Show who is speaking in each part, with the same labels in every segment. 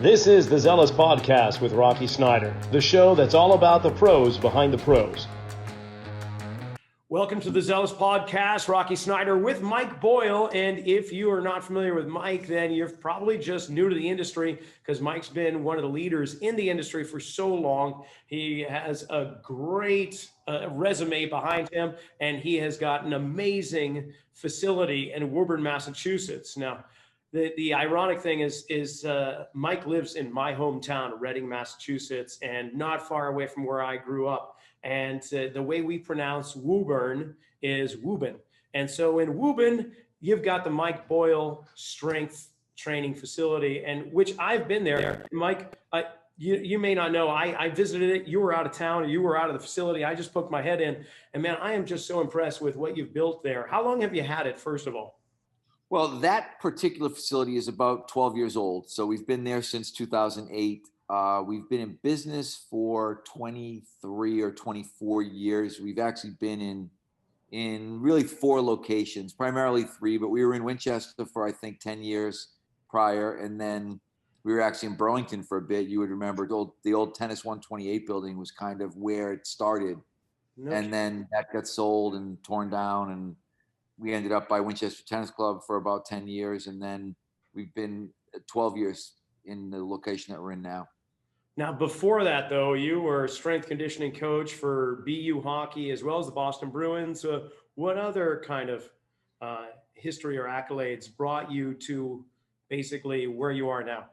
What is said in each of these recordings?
Speaker 1: This is the Zelos Podcast with Rocky Snyder, the show that's all about the pros behind the pros. Welcome to the Zelos Podcast. Rocky Snyder with Mike Boyle. And if you are not familiar with Mike, then you're probably just new to the industry because Mike's been one of the leaders in the industry for so long. He has a great resume behind him, and he has got an amazing facility in Woburn, Massachusetts. Now, the ironic thing is Mike lives in my hometown, Reading, Massachusetts, and not far away from where I grew up. And the way we pronounce Woburn is Woburn. And so in Woburn, you've got the Mike Boyle strength training facility, and which I've been there. Mike, you may not know, I visited it. You were out of town, or you were out of the facility. I just poked my head in, and man, I am just so impressed with what you've built there. How long have you had it, first of all?
Speaker 2: Well, that particular facility is about 12 years old. So we've been there since 2008. We've been in business for 23 or 24 years. We've actually been in really 4 locations, primarily 3, but we were in Winchester for, I think, 10 years prior. And then we were actually in Burlington for a bit. You would remember the old Tennis 128 building was kind of where it started. And then that got sold and torn down, and we ended up by Winchester Tennis Club for about 10 years. And then we've been 12 years in the location that we're in now.
Speaker 1: Now, before that, though, you were strength conditioning coach for BU hockey as well as the Boston Bruins. What other kind of history or accolades brought you to basically where you are now?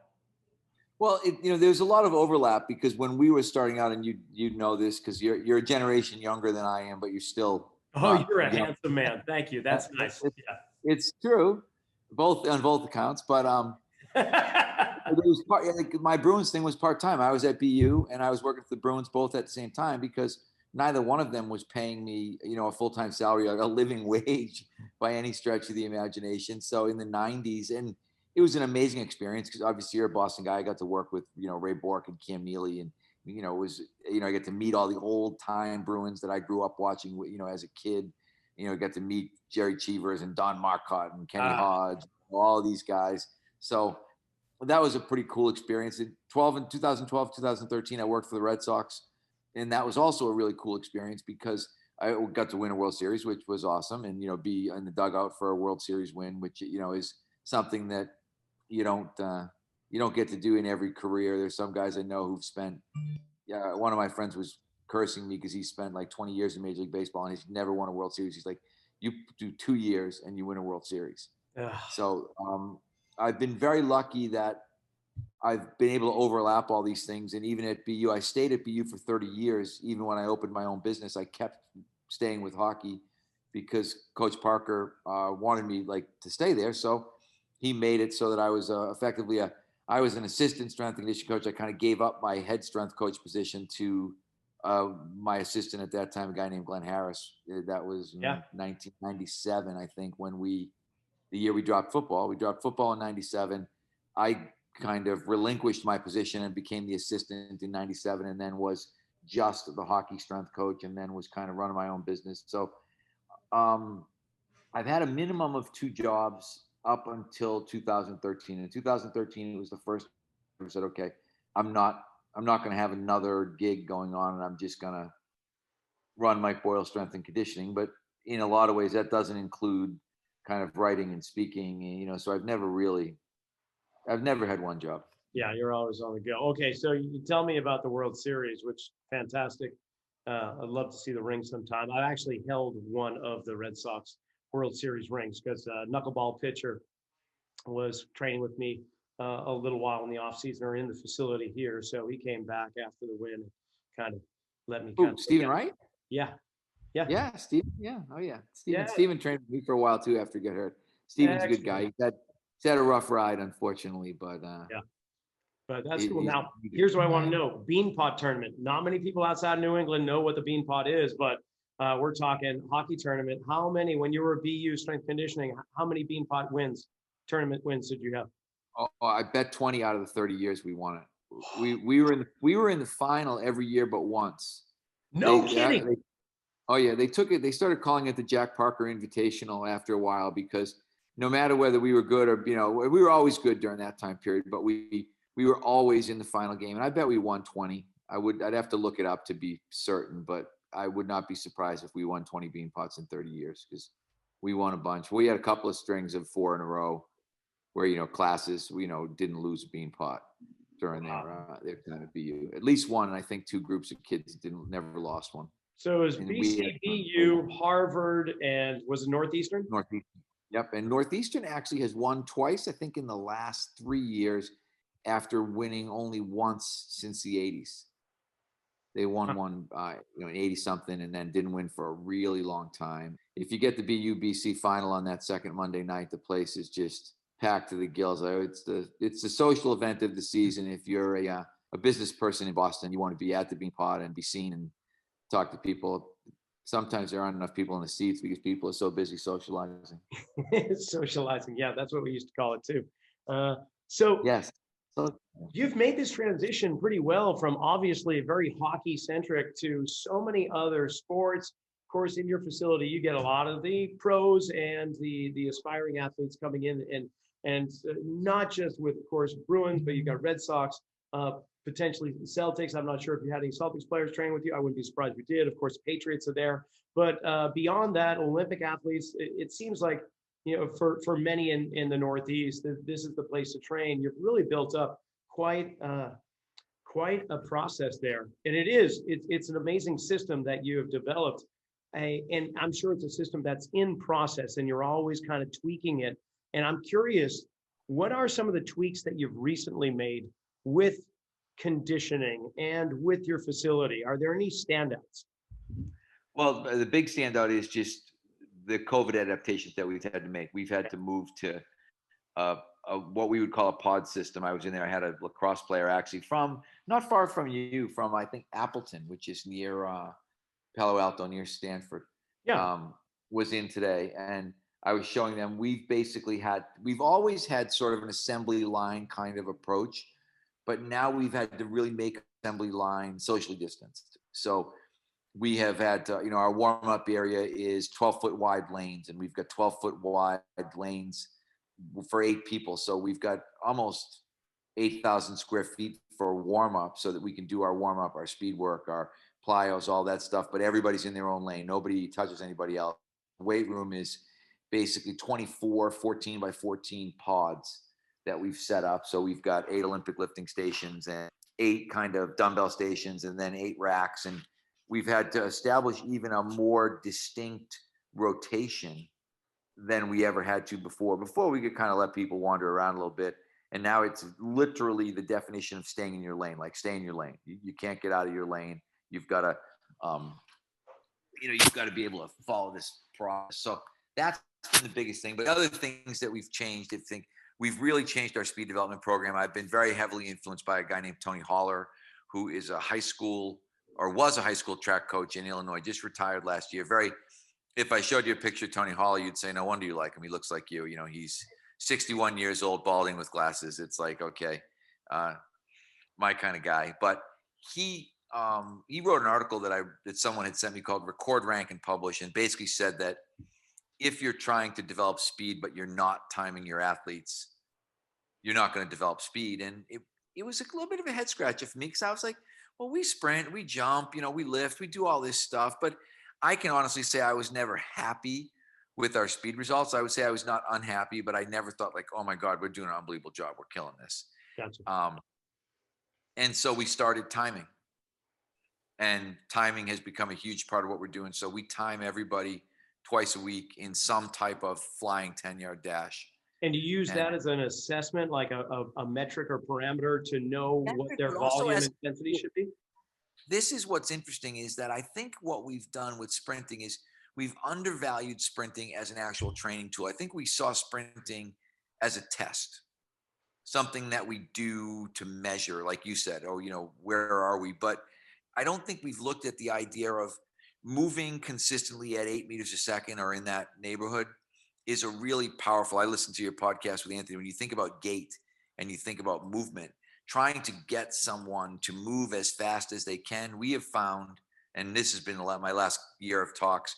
Speaker 2: Well, there's a lot of overlap because when we were starting out, and you know this because you're a generation younger than I am, but you're still.
Speaker 1: You're a handsome man. Thank you. That's nice.
Speaker 2: It's true, on both accounts. But it was my Bruins thing was part-time. I was at BU and I was working for the Bruins both at the same time because neither one of them was paying me, a full-time salary, a living wage by any stretch of the imagination. So in the 90s, and it was an amazing experience because obviously you're a Boston guy. I got to work with, Ray Bourque and Cam Neely, and I get to meet all the old time Bruins that I grew up watching, as a kid. I got to meet Jerry Cheevers and Don Marcotte and Kenny Hodge, all these guys. So that was a pretty cool experience. In 2012, 2013, I worked for the Red Sox, and that was also a really cool experience because I got to win a World Series, which was awesome, and be in the dugout for a World Series win, which is something that you don't get to do in every career. There's some guys I know who've spent. One of my friends was cursing me because he spent like 20 years in Major League Baseball and he's never won a World Series. He's like, you do 2 years and you win a World Series. So I've been very lucky that I've been able to overlap all these things. And even at BU, I stayed at BU for 30 years. Even when I opened my own business, I kept staying with hockey because Coach Parker wanted me to stay there. So he made it so that I was effectively I was an assistant strength and conditioning coach. I kind of gave up my head strength coach position to my assistant at that time, a guy named Glenn Harris. That was 1997, I think, the year we dropped football. We dropped football in 97. I kind of relinquished my position and became the assistant in 97, and then was just the hockey strength coach, and then was kind of running my own business. So I've had a minimum of 2 jobs up until 2013. In 2013, it was the first time I said, okay, I'm not going to have another gig going on, and I'm just going to run Mike Boyle Strength and Conditioning. But in a lot of ways, that doesn't include kind of writing and speaking, so I've never had one job.
Speaker 1: Yeah, you're always on the go. Okay, so you tell me about the World Series, which fantastic. I'd love to see the ring sometime. I actually held one of the Red Sox World Series rings because knuckleball pitcher was training with me a little while in the off season or in the facility here. So he came back after the win and kind of let me.
Speaker 2: Stephen Wright?
Speaker 1: Yeah.
Speaker 2: Stephen. Yeah. Oh yeah. Stephen trained with me for a while too after he got hurt. Stephen's a good guy. He's had a rough ride, unfortunately, but
Speaker 1: But that's cool. Now, here's what I want to know. Beanpot tournament. Not many people outside New England know what the Beanpot is, but we're talking hockey tournament. How many, when you were BU strength conditioning, how many Beanpot tournament wins did you have?
Speaker 2: Oh, I bet 20 out of the 30 years we won it. We were in the final every year but once.
Speaker 1: No kidding.
Speaker 2: They took it. They started calling it the Jack Parker Invitational after a while because no matter whether we were good or we were always good during that time period, but we we were always in the final game, and I bet we won 20. I'd have to look it up to be certain, but I would not be surprised if we won 20 bean pots in 30 years, because we won a bunch. We had a couple of strings of 4 in a row where, classes, didn't lose a bean pot during their time at BU. At least one, and I think 2 groups of kids never lost one.
Speaker 1: So it was
Speaker 2: And
Speaker 1: BC, BU, Harvard, and was it Northeastern?
Speaker 2: Northeastern. Yep. And Northeastern actually has won twice, I think, in the last 3 years, after winning only once since the 80s. They won one, in 80 something, and then didn't win for a really long time. If you get the BU BC final on that second Monday night, the place is just packed to the gills. It's the social event of the season. If you're a business person in Boston, you want to be at the Beanpot and be seen and talk to people. Sometimes there aren't enough people in the seats because people are so busy socializing.
Speaker 1: Socializing, yeah, that's what we used to call it too. So
Speaker 2: yes,
Speaker 1: you've made this transition pretty well from obviously very hockey centric to so many other sports. Of course, in your facility, you get a lot of the pros and the aspiring athletes coming in, and not just with, of course, Bruins, but you've got Red Sox, potentially Celtics. I'm not sure if you had any Celtics players train with you. I wouldn't be surprised if you did. Of course, Patriots are there. But beyond that, Olympic athletes, it seems like, for many in the Northeast, this is the place to train. You've really built up quite a process there. And it's an amazing system that you have developed. And I'm sure it's a system that's in process and you're always kind of tweaking it. And I'm curious, what are some of the tweaks that you've recently made with conditioning and with your facility? Are there any standouts?
Speaker 2: Well, the big standout is just the COVID adaptations that we've had to make. We've had to move to what we would call a pod system. I was in there. I had a lacrosse player actually from not far from you, from I think Appleton, which is near Palo Alto, near Stanford.
Speaker 1: Yeah.
Speaker 2: Was in today, and I was showing them. We've always had sort of an assembly line kind of approach, but now we've had to really make assembly line socially distanced. So we have had, our warm-up area is 12-foot wide lanes, and we've got 12-foot wide lanes for 8 people. So we've got almost 8,000 square feet for warm-up, so that we can do our warm-up, our speed work, our plyos, all that stuff. But everybody's in their own lane. Nobody touches anybody else. The weight room is basically 24 14 by 14 pods that we've set up. So we've got 8 Olympic lifting stations and 8 kind of dumbbell stations, and then 8 racks. And we've had to establish even a more distinct rotation than we ever had to before. Before, we could kind of let people wander around a little bit. And now it's literally the definition of staying in your lane, like stay in your lane. You can't get out of your lane. You've got to, you've got to be able to follow this process. So that's been the biggest thing. But other things that we've changed, I think we've really changed our speed development program. I've been very heavily influenced by a guy named Tony Holler, who is was a high school track coach in Illinois, just retired last year. If I showed you a picture of Tony Holler, you'd say, no wonder you like him. He looks like you. He's 61 years old, balding with glasses. It's like, okay, my kind of guy. But he wrote an article that someone had sent me called Record, Rank, and Publish, and basically said that if you're trying to develop speed, but you're not timing your athletes, you're not going to develop speed. And it was a little bit of a head scratcher for me, because I was like, well, we sprint, we jump, we lift, we do all this stuff. But I can honestly say I was never happy with our speed results. I would say I was not unhappy, but I never thought like, oh my God, we're doing an unbelievable job. We're killing this.
Speaker 1: Gotcha.
Speaker 2: And so we started timing. And timing has become a huge part of what we're doing. So we time everybody twice a week in some type of flying 10-yard dash.
Speaker 1: And you use that as an assessment, like a metric or parameter to know what their volume intensity should be?
Speaker 2: This is what's interesting, is that I think what we've done with sprinting is we've undervalued sprinting as an actual training tool. I think we saw sprinting as a test, something that we do to measure, like you said, where are we? But I don't think we've looked at the idea of moving consistently at 8 meters a second or in that neighborhood is a really powerful. I listened to your podcast with Anthony. When you think about gait and you think about movement, trying to get someone to move as fast as they can, we have found, and this has been my last year of talks,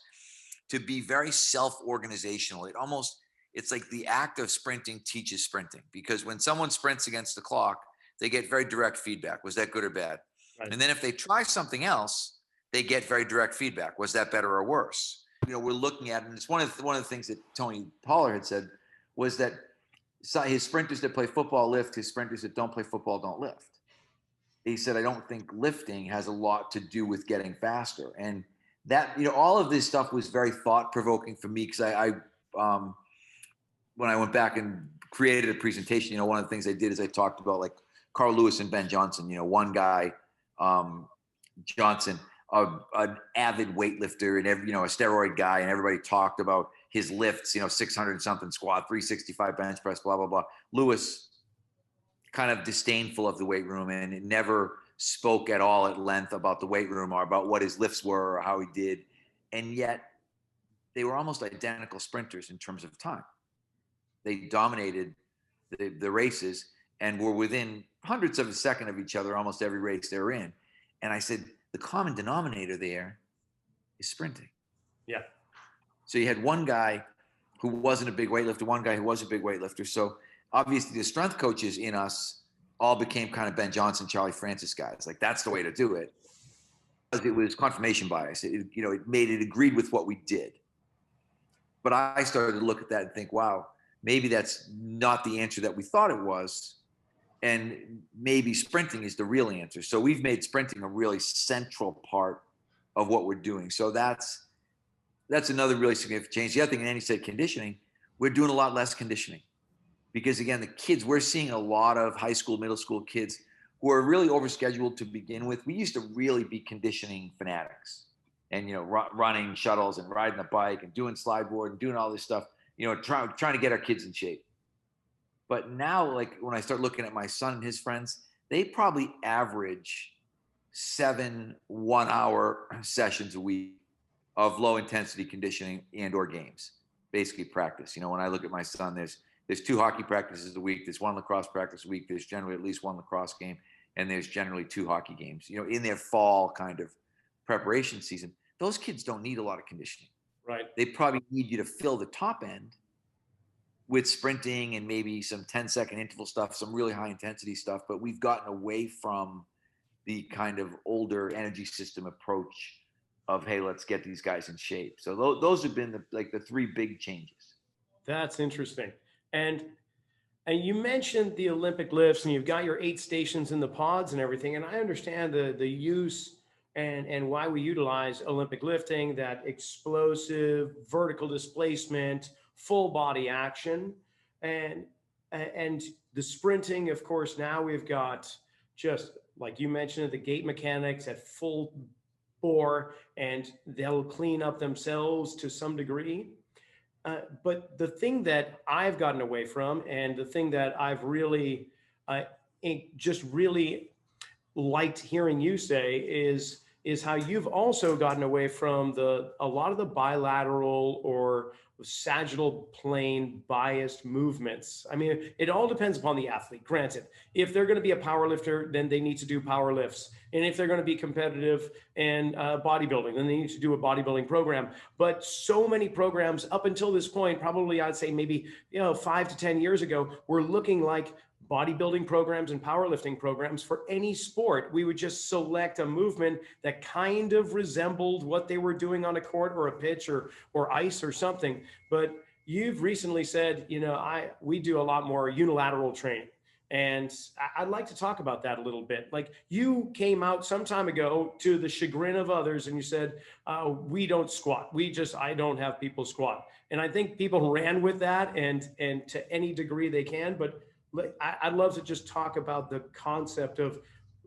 Speaker 2: to be very self-organizational. It's like the act of sprinting teaches sprinting, because when someone sprints against the clock, they get very direct feedback. Was that good or bad?
Speaker 1: Right.
Speaker 2: And then if they try something else, they get very direct feedback. Was that better or worse? We're looking at, and it's one of the things that Tony Pollard had said was that his sprinters that play football lift, his sprinters that don't play football don't lift. He said, I don't think lifting has a lot to do with getting faster. And that, all of this stuff was very thought provoking for me, because I when I went back and created a presentation, one of the things I did is I talked about like Carl Lewis and Ben Johnson. One guy, Johnson, an avid weightlifter and a steroid guy, and everybody talked about his lifts, 600 something squat, 365 bench press, blah, blah, blah. Lewis, kind of disdainful of the weight room, and never spoke at all at length about the weight room or about what his lifts were or how he did. And yet they were almost identical sprinters in terms of time. They dominated the races and were within hundredths of a second of each other almost every race they were in. And I said, the common denominator there is sprinting.
Speaker 1: Yeah.
Speaker 2: So you had one guy who wasn't a big weightlifter, one guy who was a big weightlifter. So obviously the strength coaches in us all became kind of Ben Johnson, Charlie Francis guys. Like, that's the way to do it. It was confirmation bias. It made it agreed with what we did. But I started to look at that and think, wow, maybe that's not the answer that we thought it was. And maybe sprinting is the real answer. So we've made sprinting a really central part of what we're doing. So that's another really significant change. The other thing, and then he said conditioning, we're doing a lot less conditioning. Because again, the kids, we're seeing a lot of high school, middle school kids who are really overscheduled to begin with. We used to really be conditioning fanatics and, running shuttles and riding the bike and doing slide board and doing all this stuff, trying to get our kids in shape. But now, like, when I start looking at my son and his friends, they probably average 7 1-hour sessions a week of low intensity conditioning and or games, basically practice. When I look at my son, there's 2 hockey practices a week. There's 1 lacrosse practice a week. There's generally at least 1 lacrosse game. And there's generally 2 hockey games, in their fall kind of preparation season. Those kids don't need a lot of conditioning.
Speaker 1: Right.
Speaker 2: They probably need you to fill the top end with sprinting and maybe some 10-second interval stuff, some really high intensity stuff. But we've gotten away from the kind of older energy system approach of, hey, let's get these guys in shape. So those have been the 3 big changes.
Speaker 1: That's interesting. And you mentioned the Olympic lifts, and you've got your 8 stations in the pods and everything. And I understand the use and why we utilize Olympic lifting, that explosive vertical displacement, full body action, and the sprinting. Of course, now we've got, just like you mentioned, the gait mechanics at full bore, and they'll clean up themselves to some degree. But the thing that I've gotten away from, and the thing that I've really just really liked hearing you say is how you've also gotten away from a lot of the bilateral or sagittal plane biased movements. I mean, it all depends upon the athlete. Granted, if they're going to be a power lifter, then they need to do power lifts. And if they're going to be competitive in bodybuilding, then they need to do a bodybuilding program. But so many programs up until this point, probably I'd say maybe 5 to 10 years ago, were looking like bodybuilding programs and powerlifting programs. For any sport, we would just select a movement that kind of resembled what they were doing on a court or a pitch or ice or something. But you've recently said, we do a lot more unilateral training. And I'd like to talk about that a little bit. Like, you came out some time ago to the chagrin of others and you said, we don't squat. I don't have people squat. And I think people ran with that and to any degree they can, but I'd love to just talk about the concept of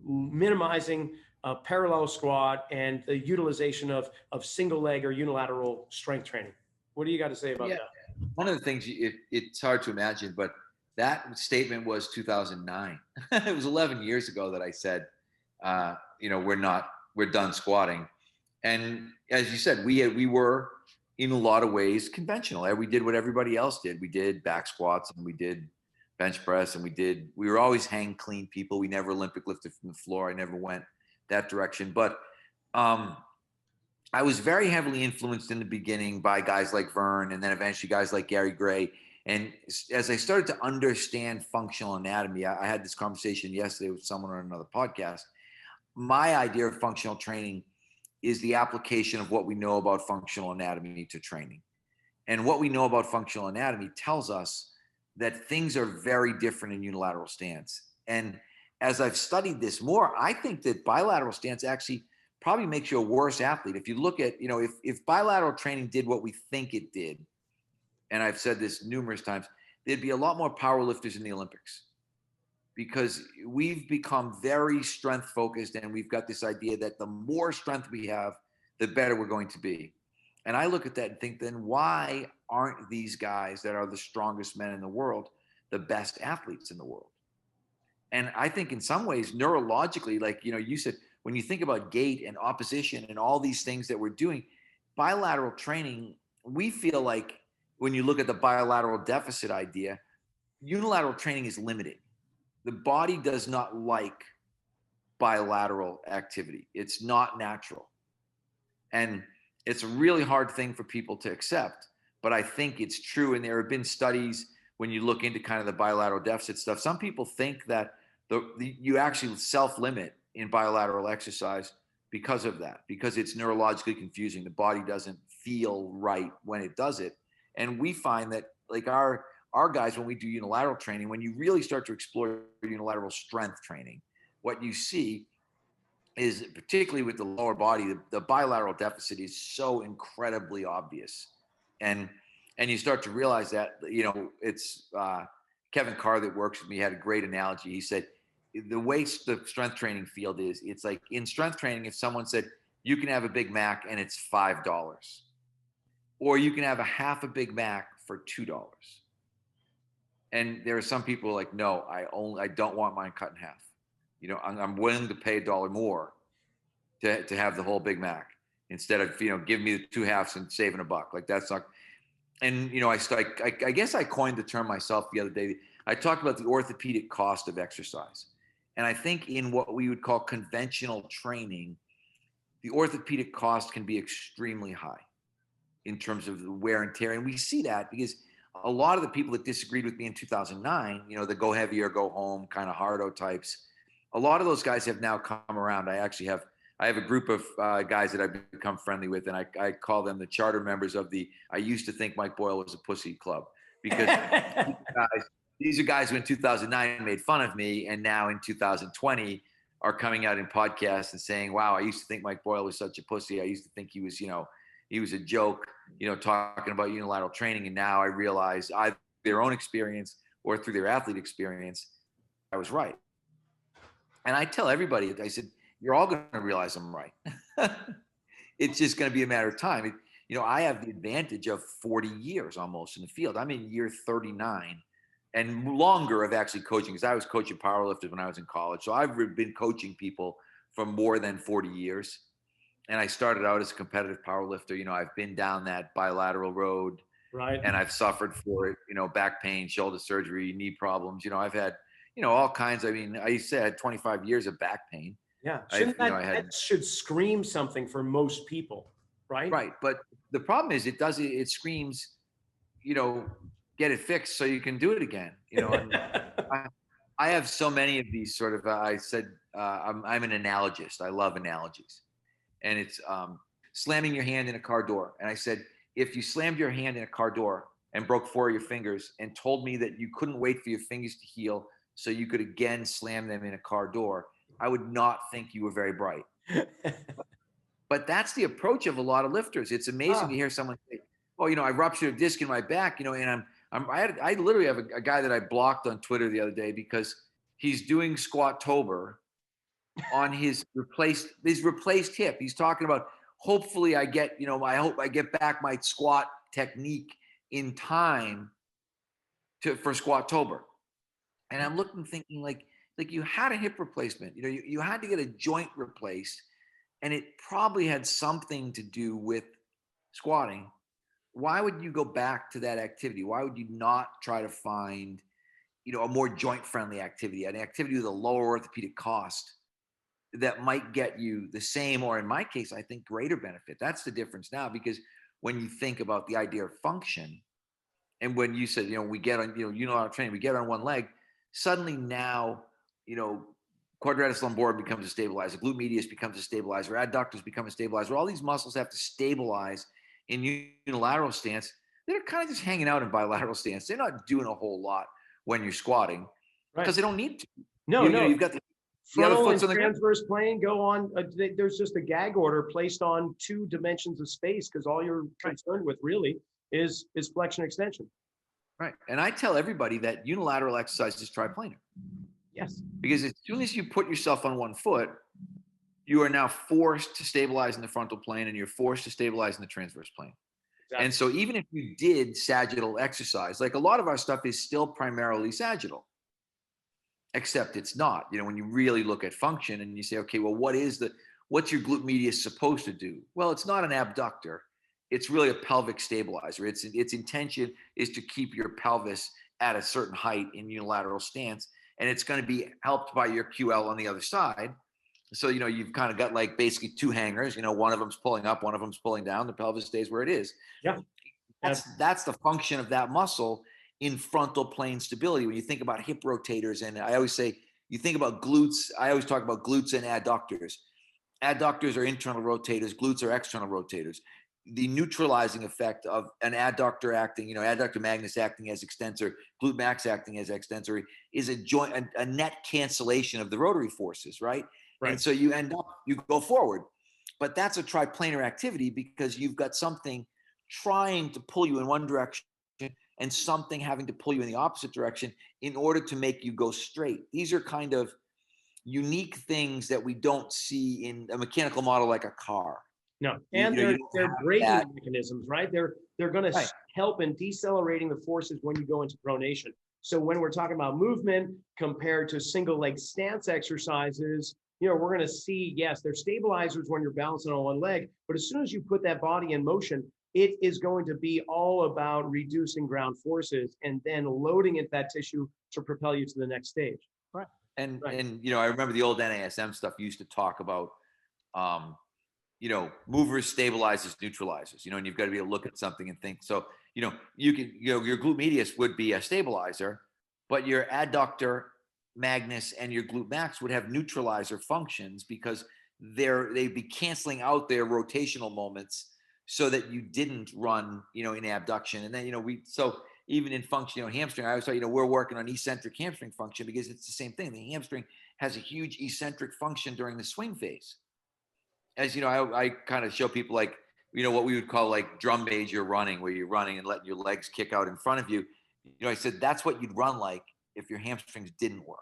Speaker 1: minimizing a parallel squat and the utilization of single leg or unilateral strength training. What do you got to say about that?
Speaker 2: One of the things, it's hard to imagine, but that statement was 2009. It was 11 years ago that I said, we're done squatting. And as you said, we were in a lot of ways conventional. We did what everybody else did. We did back squats and we did bench press, and we were always hang clean people. We never Olympic lifted from the floor. I never went that direction. But I was very heavily influenced in the beginning by guys like Vern, and then eventually guys like Gary Gray. And as I started to understand functional anatomy, I had this conversation yesterday with someone on another podcast. My idea of functional training is the application of what we know about functional anatomy to training. And what we know about functional anatomy tells us that things are very different in unilateral stance. And as I've studied this more, I think that bilateral stance actually probably makes you a worse athlete. If you look at, if bilateral training did what we think it did, and I've said this numerous times, there'd be a lot more power lifters in the Olympics, because we've become very strength focused, and we've got this idea that the more strength we have, the better we're going to be. And I look at that and think, then why aren't these guys that are the strongest men in the world the best athletes in the world? And I think in some ways, neurologically, like, you said, when you think about gait and opposition and all these things that we're doing, bilateral training, we feel like when you look at the bilateral deficit idea, unilateral training is limiting. The body does not like bilateral activity. It's not natural. And it's a really hard thing for people to accept, but I think it's true. And there have been studies when you look into kind of the bilateral deficit stuff. Some people think that you actually self-limit in bilateral exercise because of that, because it's neurologically confusing. The body doesn't feel right when it does it. And we find that, like, our guys, when we do unilateral training, when you really start to explore unilateral strength training, what you see is, particularly with the lower body, the bilateral deficit is so incredibly obvious. And you start to realize that, it's Kevin Carr that works with me had a great analogy. He said, the way the strength training field is, it's like in strength training, if someone said, you can have a Big Mac and it's $5, or you can have a half a Big Mac for $2. And there are some people like, no, I don't want mine cut in half. I'm willing to pay $1 more to have the whole Big Mac instead of, give me the 2 halves and saving $1. Like, that's not. And, I guess I coined the term myself the other day. I talked about the orthopedic cost of exercise. And I think in what we would call conventional training, the orthopedic cost can be extremely high in terms of the wear and tear. And we see that because a lot of the people that disagreed with me in 2009, the go heavy or go home kind of hardo types, a lot of those guys have now come around. I have a group of guys that I've become friendly with, and I call them the charter members of the I used to think Mike Boyle was a pussy club, because these are guys who in 2009 made fun of me, and now in 2020 are coming out in podcasts and saying, wow, I used to think Mike Boyle was such a pussy. I used to think he was, he was a joke, talking about unilateral training. And now I realize, either their own experience or through their athlete experience, I was right. And I tell everybody, I said, you're all going to realize I'm right. It's just going to be a matter of time. I have the advantage of 40 years almost in the field. I'm in year 39 and longer of actually coaching, because I was coaching powerlifters when I was in college. So I've been coaching people for more than 40 years. And I started out as a competitive powerlifter. I've been down that bilateral road,
Speaker 1: right?
Speaker 2: And I've suffered for it, back pain, shoulder surgery, knee problems. I've had, all kinds. I mean, I used to have 25 years of back pain.
Speaker 1: Yeah. That should scream something for most people, right?
Speaker 2: Right. But the problem is it screams, get it fixed so you can do it again. And I have so many of these sort of, I said, I'm an analogist. I love analogies. And it's slamming your hand in a car door. And I said, if you slammed your hand in a car door and broke 4 of your fingers and told me that you couldn't wait for your fingers to heal so you could again slam them in a car door, I would not think you were very bright. But that's the approach of a lot of lifters. It's amazing to hear someone say, oh, I ruptured a disc in my back, and I literally have a guy that I blocked on Twitter the other day because he's doing Squattober on his replaced hip. He's talking about, hopefully I hope I get back my squat technique in time for Squattober. And I'm thinking like you had a hip replacement, you had to get a joint replaced, and it probably had something to do with squatting. Why would you go back to that activity? Why would you not try to find, a more joint friendly activity, an activity with a lower orthopedic cost that might get you the same, or in my case, I think greater benefit? That's the difference now, because when you think about the idea of function, And when you said, we get on, unilateral training, we get on one leg, suddenly now, quadratus lumborum becomes a stabilizer, glute medius becomes a stabilizer, adductors become a stabilizer. All these muscles have to stabilize in unilateral stance. They're kind of just hanging out in bilateral stance. They're not doing a whole lot when you're squatting because they don't need to.
Speaker 1: No, no.
Speaker 2: You've got the other
Speaker 1: frontal and
Speaker 2: foot's on the ground.
Speaker 1: transverse plane go on. There's just a gag order placed on 2 dimensions of space because all you're concerned with really is flexion extension.
Speaker 2: Right. And I tell everybody that unilateral exercise is triplanar.
Speaker 1: Yes.
Speaker 2: Because as soon as you put yourself on one foot, you are now forced to stabilize in the frontal plane and you're forced to stabilize in the transverse plane. Exactly. And so even if you did sagittal exercise, like a lot of our stuff is still primarily sagittal, except it's not, when you really look at function and you say, okay, well, what's your glute medius supposed to do? Well, it's not an abductor. It's really a pelvic stabilizer. Its intention is to keep your pelvis at a certain height in unilateral stance. And it's going to be helped by your QL on the other side. So, you've kind of got like basically 2 hangers, one of them's pulling up, one of them's pulling down, the pelvis stays where it is.
Speaker 1: Yeah.
Speaker 2: That's the function of that muscle in frontal plane stability. When you think about hip rotators, and I always say, you think about glutes, I always talk about glutes and adductors. Adductors are internal rotators, glutes are external rotators. The neutralizing effect of an adductor acting, adductor magnus acting as extensor, glute max acting as extensor, is a net cancellation of the rotary forces, right? And so you go forward. But that's a triplanar activity because you've got something trying to pull you in one direction and something having to pull you in the opposite direction in order to make you go straight. These are kind of unique things that we don't see in a mechanical model like a car.
Speaker 1: No, and they're braking mechanisms, right? They're going to help in decelerating the forces when you go into pronation. So when we're talking about movement compared to single leg stance exercises, we're going to see, yes, they're stabilizers when you're balancing on one leg, but as soon as you put that body in motion, it is going to be all about reducing ground forces and then loading into that tissue to propel you to the next stage.
Speaker 2: Right. And I remember the old NASM stuff used to talk about, movers, stabilizers, neutralizers, and you've got to be able to look at something and think. So, you can, your glute medius would be a stabilizer, but your adductor magnus and your glute max would have neutralizer functions because they'd be canceling out their rotational moments so that you didn't run, in abduction. And then, so even in function, hamstring, I always thought, we're working on eccentric hamstring function because it's the same thing. The hamstring has a huge eccentric function during the swing phase. As I kind of show people like, what we would call like drum major running, where you're running and letting your legs kick out in front of you. I said, that's what you'd run like if your hamstrings didn't work.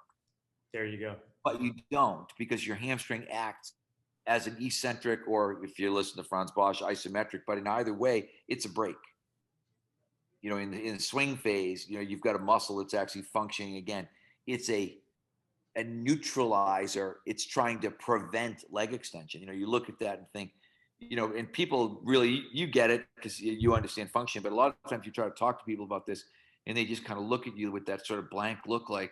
Speaker 1: There you go.
Speaker 2: But you don't, because your hamstring acts as an eccentric, or if you listen to Franz Bosch, isometric, but in either way, it's a break. In the swing phase, you've got a muscle that's actually functioning again. It's a neutralizer. It's trying to prevent leg extension. You look at that and think, and people really, you get it because you understand function, but a lot of times you try to talk to people about this and they just kind of look at you with that sort of blank look like,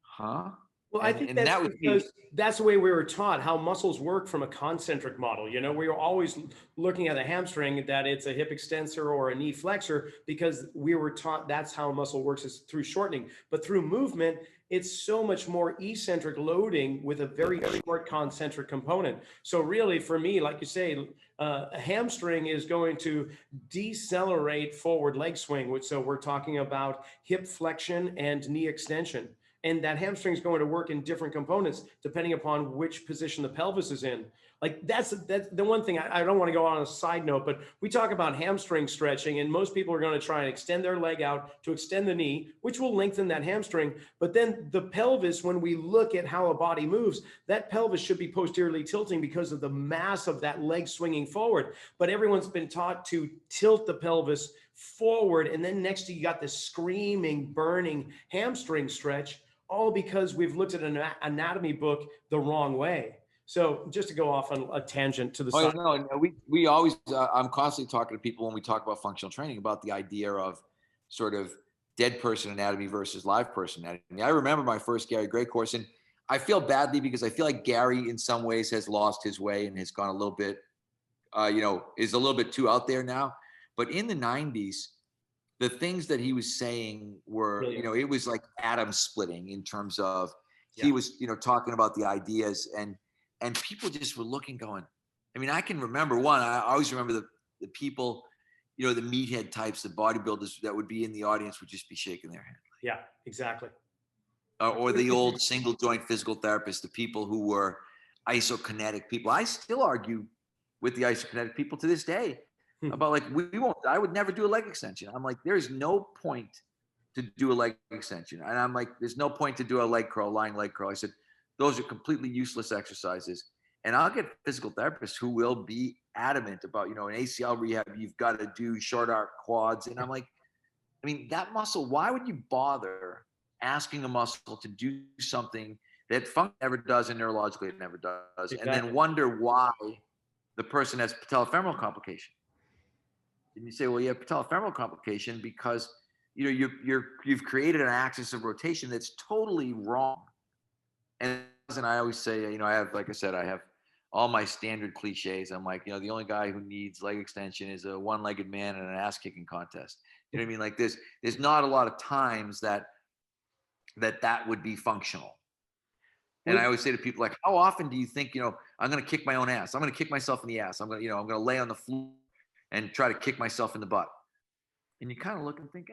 Speaker 2: huh?
Speaker 1: Well, I think that's because that's the way we were taught how muscles work from a concentric model. We were always looking at a hamstring that it's a hip extensor or a knee flexor because we were taught that's how muscle works, is through shortening. But through movement, it's so much more eccentric loading with a very short concentric component. So really, for me, like you say, a hamstring is going to decelerate forward leg swing. So we're talking about hip flexion and knee extension. And that hamstring is going to work in different components depending upon which position the pelvis is in. Like that's the one thing. I don't want to go on a side note, but we talk about hamstring stretching, and most people are going to try and extend their leg out to extend the knee, which will lengthen that hamstring. But then the pelvis, when we look at how a body moves, that pelvis should be posteriorly tilting because of the mass of that leg swinging forward. But everyone's been taught to tilt the pelvis forward, and then next to you got this screaming, burning hamstring stretch, all because we've looked at an anatomy book the wrong way. So just to go off on a tangent to the side.
Speaker 2: No, we always, I'm constantly talking to people when we talk about functional training about the idea of sort of dead person anatomy versus live person anatomy. I remember my first Gary Gray course, and I feel badly because I feel like Gary in some ways has lost his way and has gone a little bit, is a little bit too out there now. But in the 90s, the things that he was saying were,
Speaker 1: Brilliant.
Speaker 2: you know, it was like atom splitting in terms of
Speaker 1: Yeah.
Speaker 2: he was, you know, talking about the ideas, and people just were looking, going, I mean, I can remember one, I always remember the people, you know, the meathead types, the bodybuilders that would be in the audience would just be shaking their head.
Speaker 1: Yeah, exactly.
Speaker 2: Or the old single joint physical therapists, the people who were isokinetic people. I still argue with the isokinetic people to this day about like, we won't, I would never do a leg extension. I'm like, there's no point to do a leg extension. And I'm like, there's no point to do a leg curl, lying leg curl. I said, those are completely useless exercises. And I'll get physical therapists who will be adamant about, you know, an ACL rehab, you've got to do short arc quads. And I'm like, I mean, that muscle, why would you bother asking a muscle to do something that function never does and neurologically it never does,
Speaker 1: Exactly.
Speaker 2: and then wonder why the person has patellofemoral complication? And you say, well, you have patellofemoral complication because, you know, you've created an axis of rotation that's totally wrong. And I always say, you know, I have, like I said, I have all my standard cliches. I'm like, you know, the only guy who needs leg extension is a one-legged man in an ass kicking contest. You know what I mean? Like there's not a lot of times that would be functional. And I always say to people, like, how often do you think, you know, I'm going to kick my own ass? I'm going to kick myself in the ass. I'm going to, you know, I'm going to lay on the floor and try to kick myself in the butt. And you kind of look and think,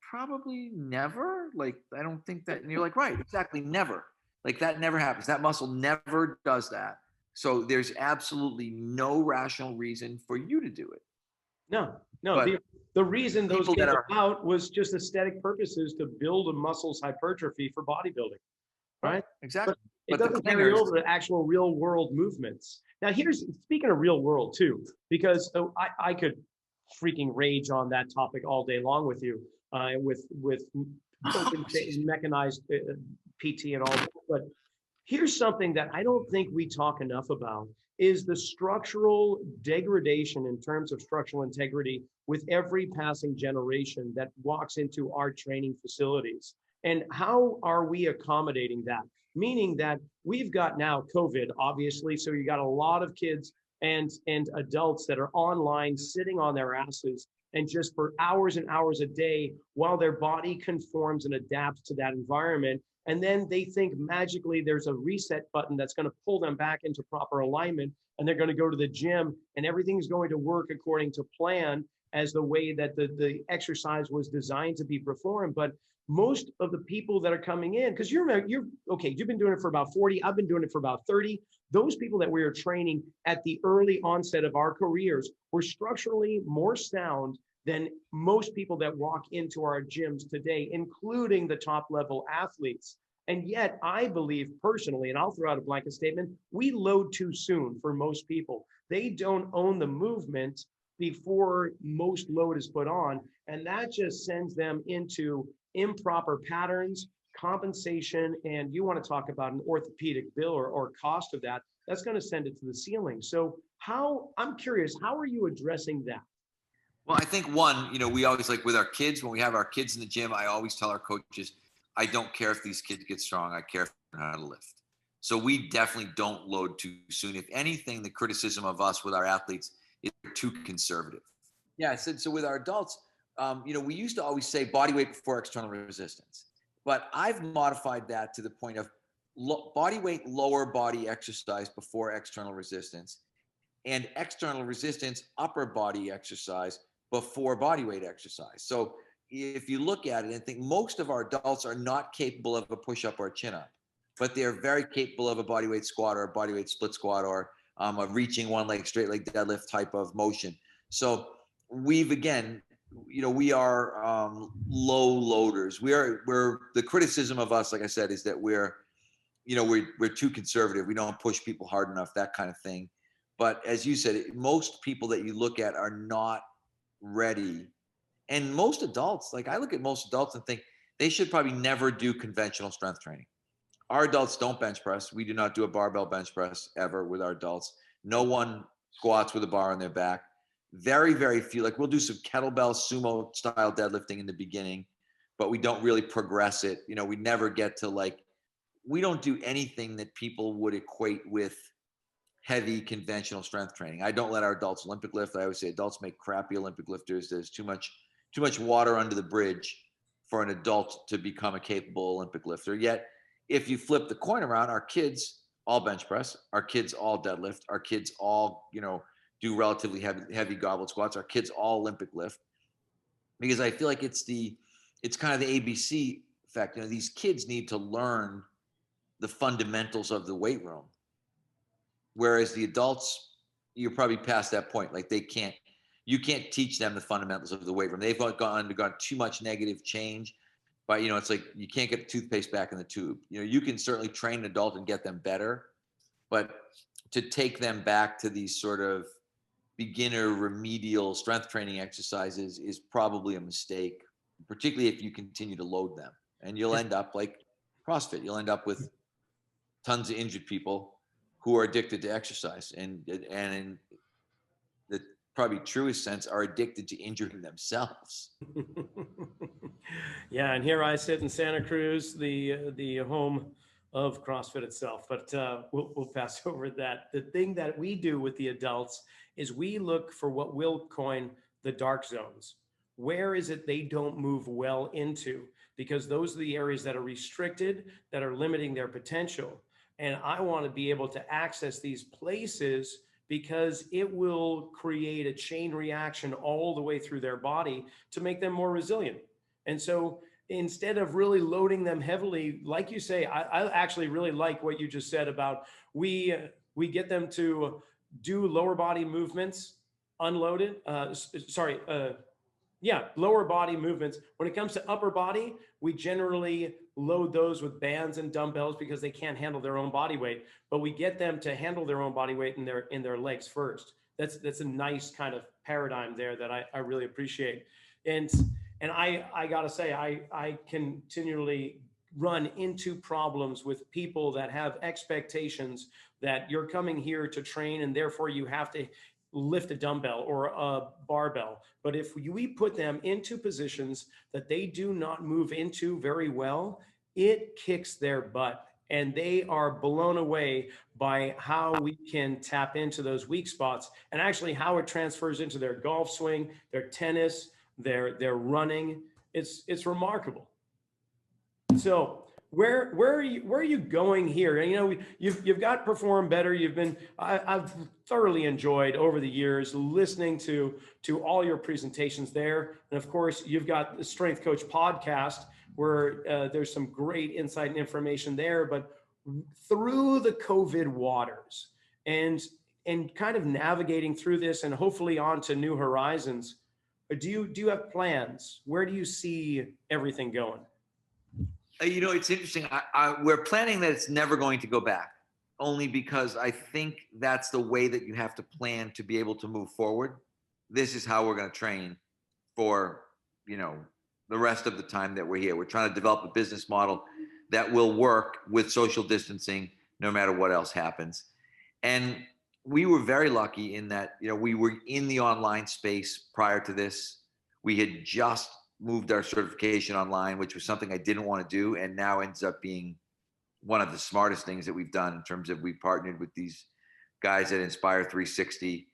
Speaker 2: probably never. Like, I don't think that. And you're like, right, exactly, never. Like that never happens. That muscle never does that. So there's absolutely no rational reason for you to do it.
Speaker 1: No.
Speaker 2: But
Speaker 1: The reason those
Speaker 2: people
Speaker 1: came
Speaker 2: that are
Speaker 1: about was just aesthetic purposes to build a muscle's hypertrophy for bodybuilding, right?
Speaker 2: exactly.
Speaker 1: It
Speaker 2: But the
Speaker 1: doesn't carry
Speaker 2: clingers,
Speaker 1: over to actual real world movements. Now, speaking of real world too, because I could freaking rage on that topic all day long with you, with mechanized PT and all that. But here's something that I don't think we talk enough about is the structural degradation in terms of structural integrity with every passing generation that walks into our training facilities. And how are we accommodating that? Meaning that we've got now COVID, obviously, so you got a lot of kids and adults that are online sitting on their asses and just for hours and hours a day while their body conforms and adapts to that environment. And then they think magically there's a reset button that's going to pull them back into proper alignment, and they're going to go to the gym and everything's going to work according to plan as the way that the exercise was designed to be performed. But most of the people that are coming in, because you're okay, you've been doing it for about 40, I've been doing it for about 30. Those people that we are training at the early onset of our careers were structurally more sound than most people that walk into our gyms today, including the top level athletes. And yet I believe personally, and I'll throw out a blanket statement, we load too soon for most people. They don't own the movement before most load is put on. And that just sends them into improper patterns, compensation, and you want to talk about an orthopedic bill or cost of that, that's going to send it to the ceiling. So I'm curious, how are you addressing that?
Speaker 2: well, I think one, you know, we always like with our kids, when we have our kids in the gym, I always tell our coaches, I don't care if these kids get strong. I care if they know how to lift. So we definitely don't load too soon. If anything, the criticism of us with our athletes is too conservative. Yeah, I said, so with our adults, you know, we used to always say body weight before external resistance, but I've modified that to the point of body weight, lower body exercise before external resistance, and external resistance, upper body exercise before body weight exercise. So if you look at it and think most of our adults are not capable of a push-up or a chin-up, but they're very capable of a body weight squat or a body weight split squat or a reaching one leg straight leg deadlift type of motion. So we've, again, you know, we are low loaders. We're the criticism of us, like I said, is that we're too conservative. We don't push people hard enough, that kind of thing. But as you said, most people that you look at are not ready. And most adults, like I look at most adults and think they should probably never do conventional strength training. Our adults don't bench press. We do not do a barbell bench press ever with our adults. No one squats with a bar on their back. Very, very few. Like we'll do some kettlebell sumo style deadlifting in the beginning, but we don't really progress it. You know, we never get to we don't do anything that people would equate with heavy conventional strength training. I don't let our adults Olympic lift. I always say adults make crappy Olympic lifters. There's too much too much water under the bridge for an adult to become a capable Olympic lifter. Yet, if you flip the coin around, our kids all bench press, our kids all deadlift, our kids all, do relatively heavy goblet squats, our kids all Olympic lift, because I feel like it's kind of the ABC effect. These kids need to learn the fundamentals of the weight room, whereas the adults, you're probably past that point. Like you can't teach them the fundamentals of the weight room. They've undergone too much negative change. But it's like you can't get the toothpaste back in the tube. You can certainly train an adult and get them better, but to take them back to these sort of beginner remedial strength training exercises is probably a mistake, particularly if you continue to load them. And you'll end up like CrossFit. You'll end up with tons of injured people who are addicted to exercise, and in the probably truest sense are addicted to injuring themselves.
Speaker 1: Yeah, and here I sit in Santa Cruz, the home of CrossFit itself. But we'll pass over that. The thing that we do with the adults is we look for what we'll coin the dark zones. Where is it they don't move well into? Because those are the areas that are restricted, that are limiting their potential. And I want to be able to access these places because it will create a chain reaction all the way through their body to make them more resilient. And so instead of really loading them heavily, like you say, I actually really like what you just said about we get them to do lower body movements unloaded. Lower body movements. When it comes to upper body, we generally load those with bands and dumbbells because they can't handle their own body weight, but we get them to handle their own body weight in their legs first. That's a nice kind of paradigm there that I really appreciate. And I gotta say, I continually run into problems with people that have expectations that you're coming here to train and therefore you have to lift a dumbbell or a barbell. But if we put them into positions that they do not move into very well, it kicks their butt. And they are blown away by how we can tap into those weak spots and actually how it transfers into their golf swing, their tennis, their running. It's remarkable. So where are you going here? And you've got Perform Better. I've thoroughly enjoyed over the years listening to all your presentations there. And of course, you've got the Strength Coach podcast where there's some great insight and information there. But through the COVID waters and kind of navigating through this and hopefully on to new horizons, do you have plans? Where do you see everything going?
Speaker 2: It's interesting. We're planning that it's never going to go back, only because I think that's the way that you have to plan to be able to move forward. This is how we're going to train for, the rest of the time that we're here. We're trying to develop a business model that will work with social distancing, no matter what else happens. And we were very lucky in that, we were in the online space prior to this. We had just moved our certification online, which was something I didn't want to do, and now ends up being one of the smartest things that we've done in terms of we partnered with these guys at Inspire 360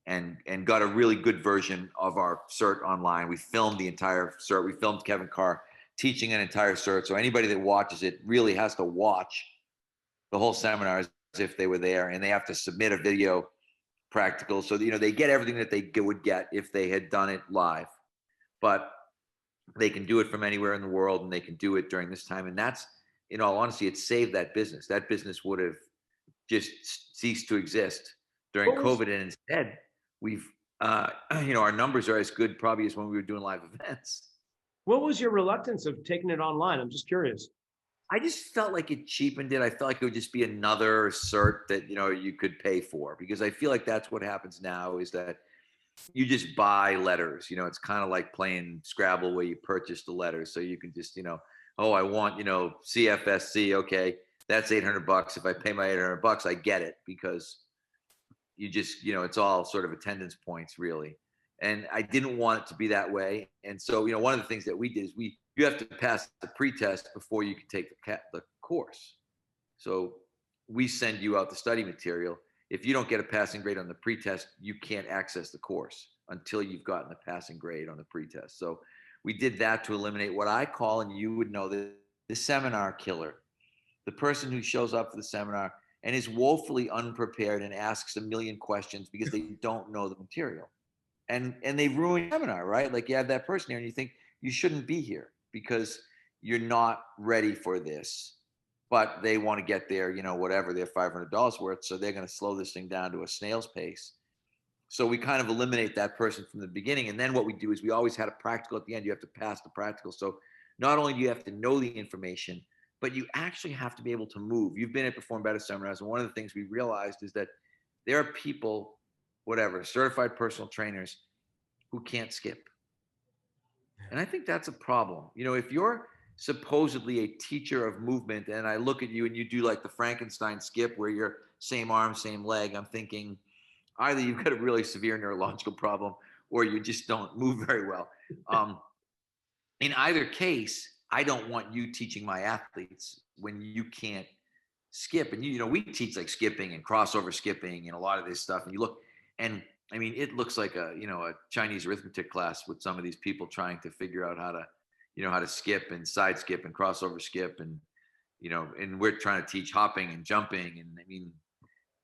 Speaker 2: and got a really good version of our cert online. We filmed the entire cert. We filmed Kevin Carr teaching an entire cert. So anybody that watches it really has to watch the whole seminar as if they were there, and they have to submit a video practical. So, they get everything that they would get if they had done it live, but they can do it from anywhere in the world, and they can do it during this time. And that's, in all honesty, it saved that business. That business would have just ceased to exist during COVID. And instead, we've, our numbers are as good probably as when we were doing live events.
Speaker 1: What was your reluctance of taking it online? I'm just curious.
Speaker 2: I just felt like it cheapened it. I felt like it would just be another cert that, you could pay for, because I feel like that's what happens now is that you just buy letters. It's kind of like playing Scrabble where you purchase the letters. So you can just, oh, I want, CFSC. Okay, that's $800. If I pay my $800, I get it, because you just, it's all sort of attendance points really. And I didn't want it to be that way. And so, one of the things that we did is you have to pass the pre-test before you can take the course. So we send you out the study material, if you don't get a passing grade on the pretest, you can't access the course until you've gotten a passing grade on the pretest. So we did that to eliminate what I call, and you would know, the seminar killer, the person who shows up for the seminar and is woefully unprepared and asks a million questions because they don't know the material. And they ruin the seminar, right? Like you have that person here and you think you shouldn't be here because you're not ready for this, but they want to get their, whatever, their $500 worth. So they're going to slow this thing down to a snail's pace. So we kind of eliminate that person from the beginning. And then what we do is we always had a practical at the end. You have to pass the practical. So not only do you have to know the information, but you actually have to be able to move. You've been at Perform Better seminars. And one of the things we realized is that there are people, whatever, certified personal trainers who can't skip. And I think that's a problem. If you're supposedly a teacher of movement and I look at you and you do like the Frankenstein skip where you're same arm, same leg, I'm thinking either you've got a really severe neurological problem or you just don't move very well. In either case, I don't want you teaching my athletes when you can't skip. And we teach like skipping and crossover skipping and a lot of this stuff. And you look, and I mean, it looks like a Chinese arithmetic class with some of these people trying to figure out how to skip and side skip and crossover skip. And, and we're trying to teach hopping and jumping. And I mean,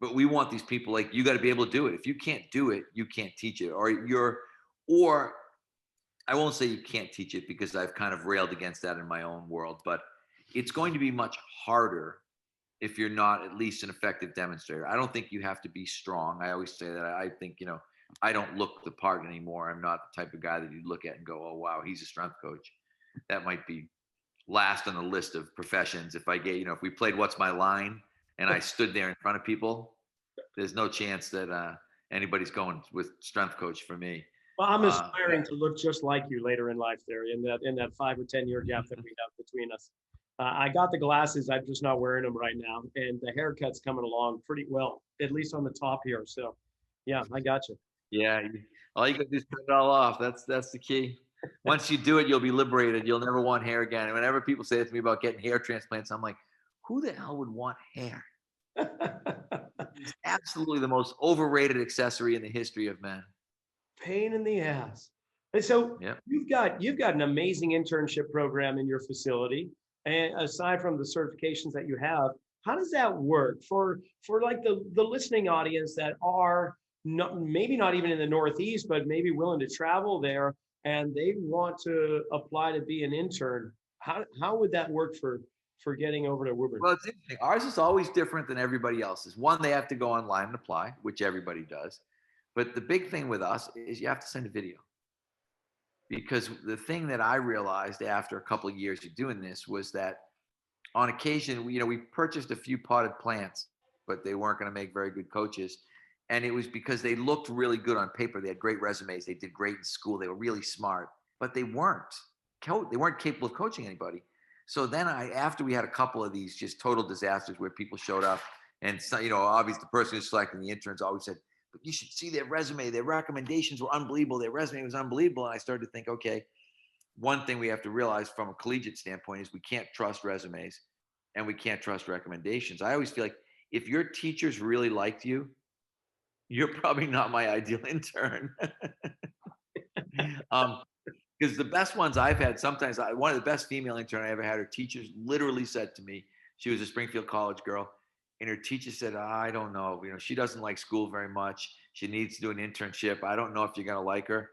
Speaker 2: but we want these people, like, you got to be able to do it. If you can't do it, you can't teach it. Or I won't say you can't teach it because I've kind of railed against that in my own world, but it's going to be much harder if you're not at least an effective demonstrator. I don't think you have to be strong. I always say that. I think, I don't look the part anymore. I'm not the type of guy that you look at and go, oh, wow, he's a strength coach. That might be last on the list of professions. If I get, if we played What's My Line and I stood there in front of people, there's no chance that anybody's going with strength coach for me.
Speaker 1: Well, I'm aspiring to look just like you later in life there in that 5 or 10 year gap that we have between us. I got the glasses. I'm just not wearing them right now. And the haircut's coming along pretty well, at least on the top here. So yeah, I got you.
Speaker 2: Yeah. All you got to do is cut it all off. That's the key. Once you do it, you'll be liberated. You'll never want hair again. And whenever people say to me about getting hair transplants, I'm like, who the hell would want hair? It's absolutely the most overrated accessory in the history of men.
Speaker 1: Pain in the ass. And so
Speaker 2: yep.
Speaker 1: you've got an amazing internship program in your facility. And aside from the certifications that you have, how does that work for like the listening audience that are maybe not even in the Northeast, but maybe willing to travel there and they want to apply to be an intern? How would that work for getting over to Woburn?
Speaker 2: Well, it's interesting. Ours is always different than everybody else's. One, they have to go online and apply, which everybody does. But the big thing with us is you have to send a video. Because the thing that I realized after a couple of years of doing this was that on occasion, we purchased a few potted plants, but they weren't going to make very good coaches. And it was because they looked really good on paper. They had great resumes. They did great in school. They were really smart, but they weren't capable of coaching anybody. So then after we had a couple of these just total disasters where people showed up and, obviously the person who's selecting the interns always said, but you should see their resume. Their recommendations were unbelievable. Their resume was unbelievable. And I started to think, okay, one thing we have to realize from a collegiate standpoint is we can't trust resumes and we can't trust recommendations. I always feel like if your teachers really liked you, you're probably not my ideal intern. Because the best ones I've had, sometimes one of the best female interns I ever had, her teachers literally said to me, she was a Springfield College girl, and her teacher said, I don't know, she doesn't like school very much. She needs to do an internship. I don't know if you're going to like her.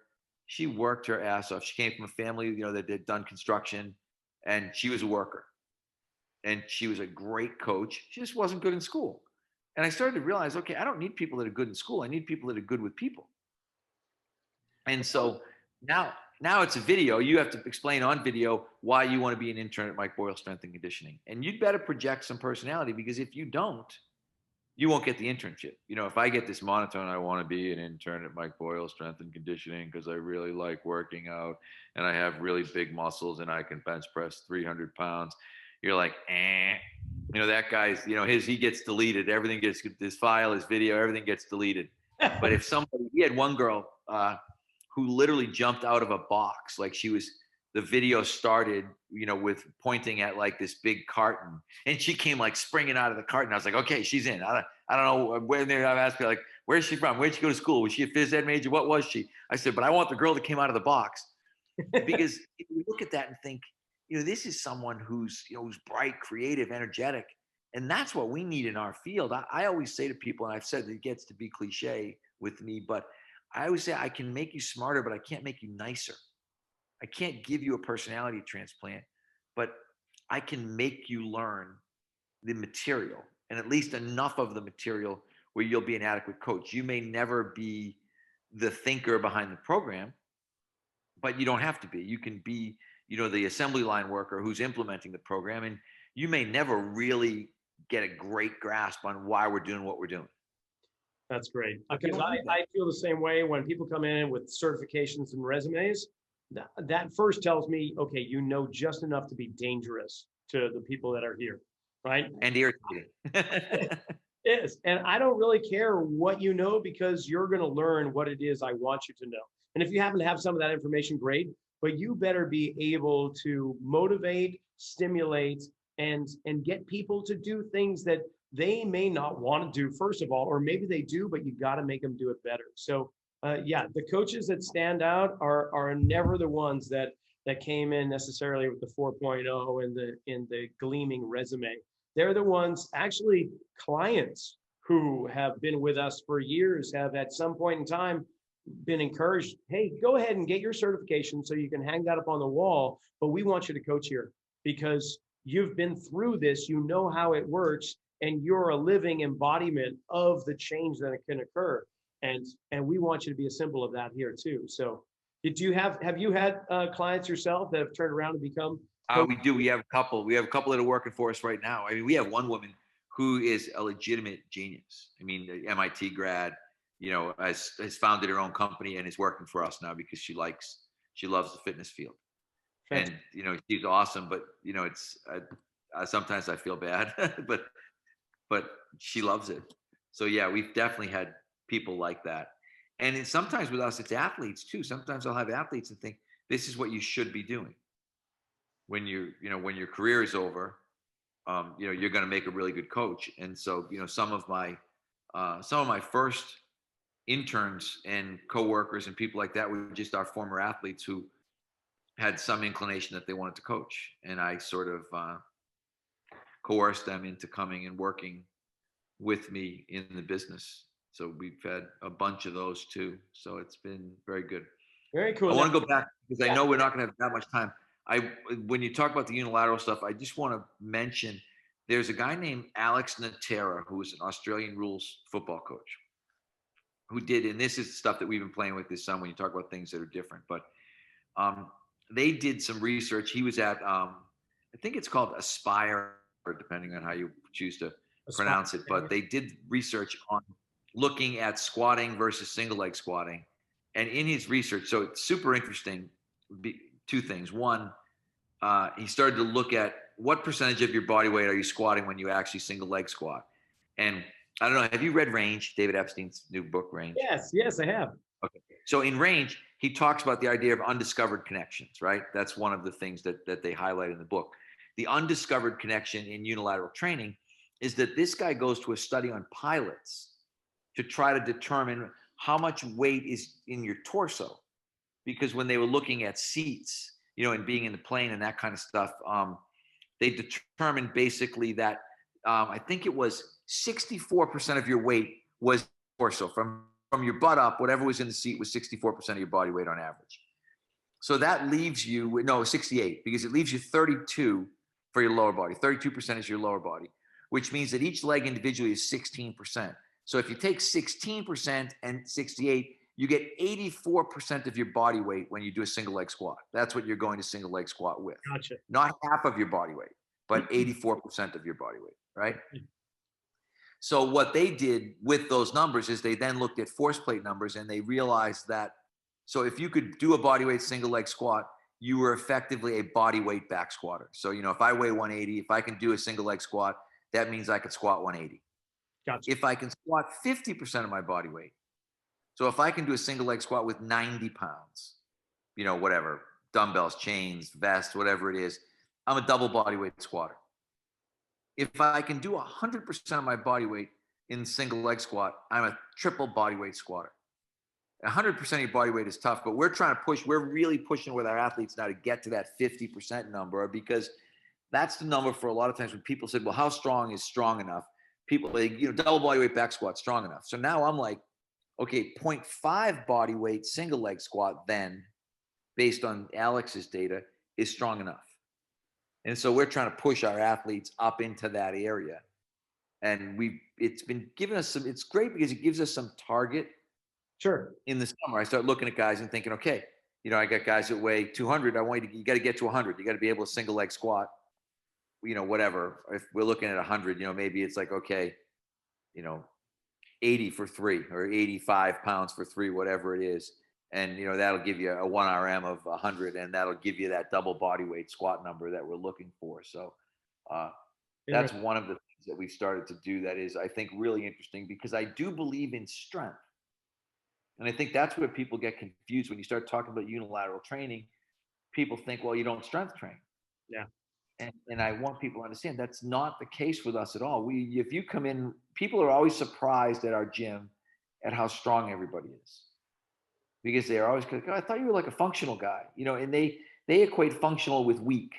Speaker 2: She worked her ass off. She came from a family, that had done construction, and she was a worker. And she was a great coach. She just wasn't good in school. And I started to realize, okay, I don't need people that are good in school. I need people that are good with people. And so now it's a video. You have to explain on video why you want to be an intern at Mike Boyle Strength and Conditioning. And you'd better project some personality, because if you don't, you won't get the internship. If I get this monotone, I want to be an intern at Mike Boyle Strength and Conditioning because I really like working out and I have really big muscles and I can bench press 300 pounds. You're like, that guy's, he gets deleted. Everything gets, his file, his video, everything gets deleted. But if he had one girl, who literally jumped out of a box. Like the video started, with pointing at like this big carton, and she came like springing out of the carton. I was like, okay, she's in. I don't know where. I've asked her like, where's she from? Where'd she go to school? Was she a phys ed major? What was she? I said, but I want the girl that came out of the box, because if you look at that and think, this is someone who's bright, creative, energetic, and that's what we need in our field. I always say to people, and I've said that it gets to be cliche with me, but I always say I can make you smarter, but I can't make you nicer. I can't give you a personality transplant, but I can make you learn the material, and at least enough of the material where you'll be an adequate coach. You may never be the thinker behind the program, but you don't have to be. You can be, the assembly line worker who's implementing the program, and you may never really get a great grasp on why we're doing what we're doing.
Speaker 1: That's great. Because I feel the same way when people come in with certifications and resumes. That first tells me, okay, just enough to be dangerous to the people that are here, right?
Speaker 2: And irritating.
Speaker 1: It is. And I don't really care what you know, because you're going to learn what it is I want you to know. And if you happen to have some of that information, great, but you better be able to motivate, stimulate, and get people to do things that they may not want to do, first of all, or maybe they do, but you got to make them do it better. So the coaches that stand out are never the ones that came in necessarily with the 4.0 and the gleaming resume. They're the ones, actually, clients who have been with us for years have at some point in time been encouraged, hey, go ahead and get your certification so you can hang that up on the wall, but we want you to coach here because you've been through this, you know how it works, and you're a living embodiment of the change that can occur. And we want you to be a symbol of that here too. So have you had clients yourself that have turned around and become?
Speaker 2: We do. We have a couple that are working for us right now. I mean, we have one woman who is a legitimate genius. I mean, the MIT grad, has founded her own company and is working for us now because she loves the fitness field. And, she's awesome, but, it's, sometimes I feel bad, but she loves it. So yeah, we've definitely had people like that. And sometimes with us, it's athletes too. Sometimes I'll have athletes and think, this is what you should be doing. When when your career is over, you're going to make a really good coach. And so, some of my first interns and coworkers and people like that were just our former athletes who had some inclination that they wanted to coach. And I sort of coerced them into coming and working with me in the business. So we've had a bunch of those too. So it's been very good.
Speaker 1: Very cool.
Speaker 2: I want to go back because I know we're not going to have that much time. When you talk about the unilateral stuff, I just want to mention there's a guy named Alex Natera, who is an Australian rules football coach, who did, and this is the stuff that we've been playing with this summer when you talk about things that are different, but they did some research. He was at, I think it's called Aspire, depending on how you choose to pronounce it, but they did research on looking at squatting versus single leg squatting. And in his research, so it's super interesting, two things. One, he started to look at what percentage of your body weight are you squatting when you actually single leg squat. And I don't know, have you read Range, David Epstein's new book, Range?
Speaker 1: Yes, I have.
Speaker 2: Okay. So in Range, he talks about the idea of undiscovered connections, right? That's one of the things that they highlight in the book. The undiscovered connection in unilateral training is that this guy goes to a study on pilots to try to determine how much weight is in your torso. Because when they were looking at seats, and being in the plane and that kind of stuff, they determined basically that I think it was 64% of your weight was torso. From your butt up, whatever was in the seat was 64% of your body weight on average. So that leaves you, 68, because it leaves you 32 for your lower body. 32% is your lower body, which means that each leg individually is 16%. So if you take 16% and 68, you get 84% of your body weight when you do a single leg squat. That's what you're going to single leg squat with.
Speaker 1: Gotcha.
Speaker 2: Not half of your body weight, but 84% of your body weight, right? So what they did with those numbers is they then looked at force plate numbers, and they realized that, so if you could do a body weight single leg squat, you were effectively a body weight back squatter. So, if I weigh 180, if I can do a single leg squat, that means I could squat 180.
Speaker 1: Gotcha.
Speaker 2: If I can squat 50% of my body weight, so if I can do a single leg squat with 90 pounds, whatever, dumbbells, chains, vest, whatever it is, I'm a double body weight squatter. If I can do 100% of my body weight in single leg squat, I'm a triple body weight squatter. 100% of your body weight is tough, but we're really pushing with our athletes now to get to that 50% number, because that's the number for a lot of times when people said, well, how strong is strong enough? People, double body weight back squat, strong enough. So now I'm like, okay, 0.5 body weight single leg squat then, based on Alex's data, is strong enough. And so we're trying to push our athletes up into that area. And it's been giving us it's great because it gives us some target.
Speaker 1: Sure.
Speaker 2: In the summer, I start looking at guys and thinking, okay, I got guys that weigh 200. You got to get to 100. You got to be able to single leg squat, whatever. If we're looking at 100, maybe it's like, okay, 80 for 3 or 85 pounds for 3, whatever it is. And, that'll give you a 1 RM of 100, and that'll give you that double body weight squat number that we're looking for. So that's one of the things that we've started to do that is, I think, really interesting, because I do believe in strength. And I think that's where people get confused when you start talking about unilateral training. People think, well, you don't strength train.
Speaker 1: Yeah.
Speaker 2: And I want people to understand that's not the case with us at all. If you come in, people are always surprised at our gym at how strong everybody is, because they're always like, oh, I thought you were like a functional guy, and they equate functional with weak.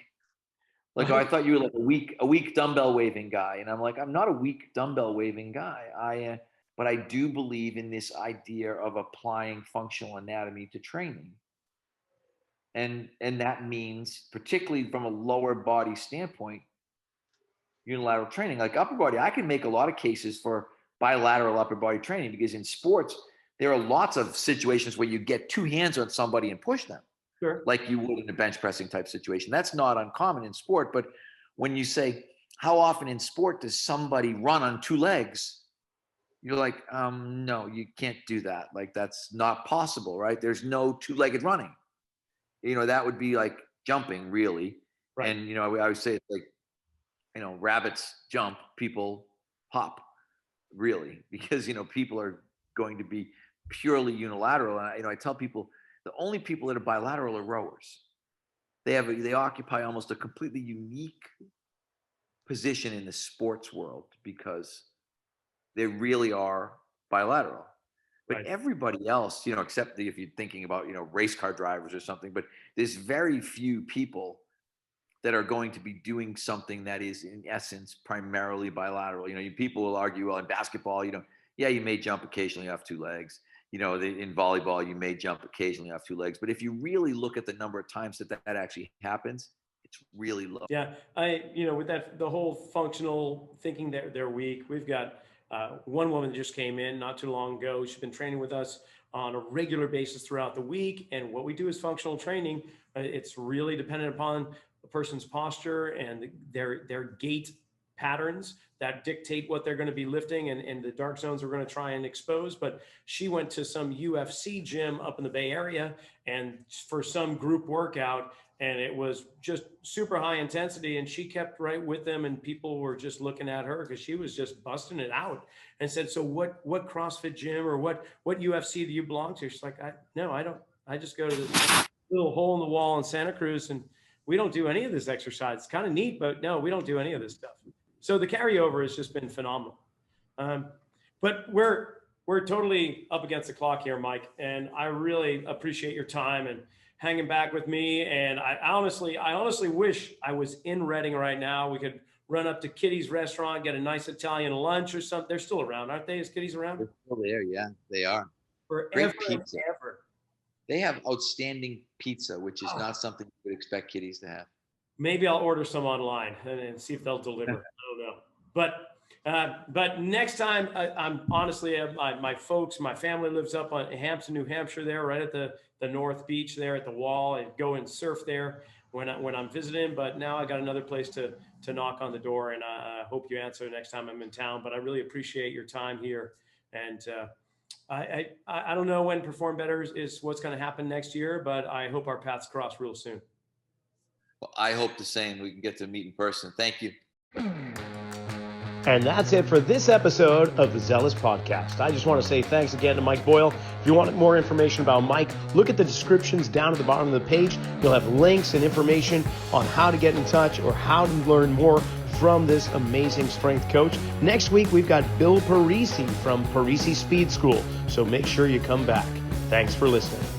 Speaker 2: Like, oh, I thought you were like a weak dumbbell waving guy. And I'm like, I'm not a weak dumbbell waving guy. But I do believe in this idea of applying functional anatomy to training. And that means, particularly from a lower body standpoint, unilateral training, like upper body, I can make a lot of cases for bilateral upper body training, because in sports, there are lots of situations where you get 2 hands on somebody and push them. Sure. Like you would in a bench pressing type situation. That's not uncommon in sport. But when you say, how often in sport does somebody run on 2 legs? You're like, no, you can't do that. Like, that's not possible, right? There's no 2-legged running. That would be like jumping, really. Right. And, I would say it's like, rabbits jump, people hop, really, because, people are going to be purely unilateral. And I tell people, the only people that are bilateral are rowers. They occupy almost a completely unique position in the sports world, because they really are bilateral. But right. Everybody else, except if you're thinking about, race car drivers or something, but there's very few people that are going to be doing something that is in essence primarily bilateral. People will argue, well, in basketball, yeah, you may jump occasionally off 2 legs. In volleyball, you may jump occasionally off 2 legs. But if you really look at the number of times that actually happens, it's really low.
Speaker 1: Yeah, with the whole functional thinking that they're weak, we've got one woman just came in not too long ago. She's been training with us on a regular basis throughout the week. And what we do is functional training. It's really dependent upon the person's posture and their gait patterns that dictate what they're going to be lifting and the dark zones we're going to try and expose. But she went to some UFC gym up in the Bay Area and for some group workout, and it was just super high intensity, and she kept right with them, and people were just looking at her because she was just busting it out, and said, so what CrossFit gym or what UFC do you belong to? She's like, no, I don't. I just go to this little hole in the wall in Santa Cruz, and we don't do any of this exercise. It's kind of neat, but no, we don't do any of this stuff. So the carryover has just been phenomenal. But we're totally up against the clock here, Mike, and I really appreciate your time and hanging back with me. And I honestly wish I was in Reading right now. We could run up to Kitty's restaurant, get a nice Italian lunch or something. They're still around, aren't they? Is Kitty's around?
Speaker 2: They're still there, yeah, they are.
Speaker 1: Forever and ever.
Speaker 2: They have outstanding pizza, which is not something you would expect Kitty's to have.
Speaker 1: Maybe I'll order some online and see if they'll deliver. I don't know. But next time, I'm honestly, my folks, my family lives up on Hampton, New Hampshire there, right at the North Beach there at the wall. I go and surf there when I'm visiting, but now I got another place to knock on the door, and I hope you answer next time I'm in town. But I really appreciate your time here. And I don't know when Perform Better is what's going to happen next year, but I hope our paths cross real soon.
Speaker 2: Well, I hope the same. We can get to meet in person. Thank you.
Speaker 1: And that's it for this episode of the Zelos Podcast. I just want to say thanks again to Mike Boyle. If you want more information about Mike, look at the descriptions down at the bottom of the page. You'll have links and information on how to get in touch or how to learn more from this amazing strength coach. Next week, we've got Bill Parisi from Parisi Speed School. So make sure you come back. Thanks for listening.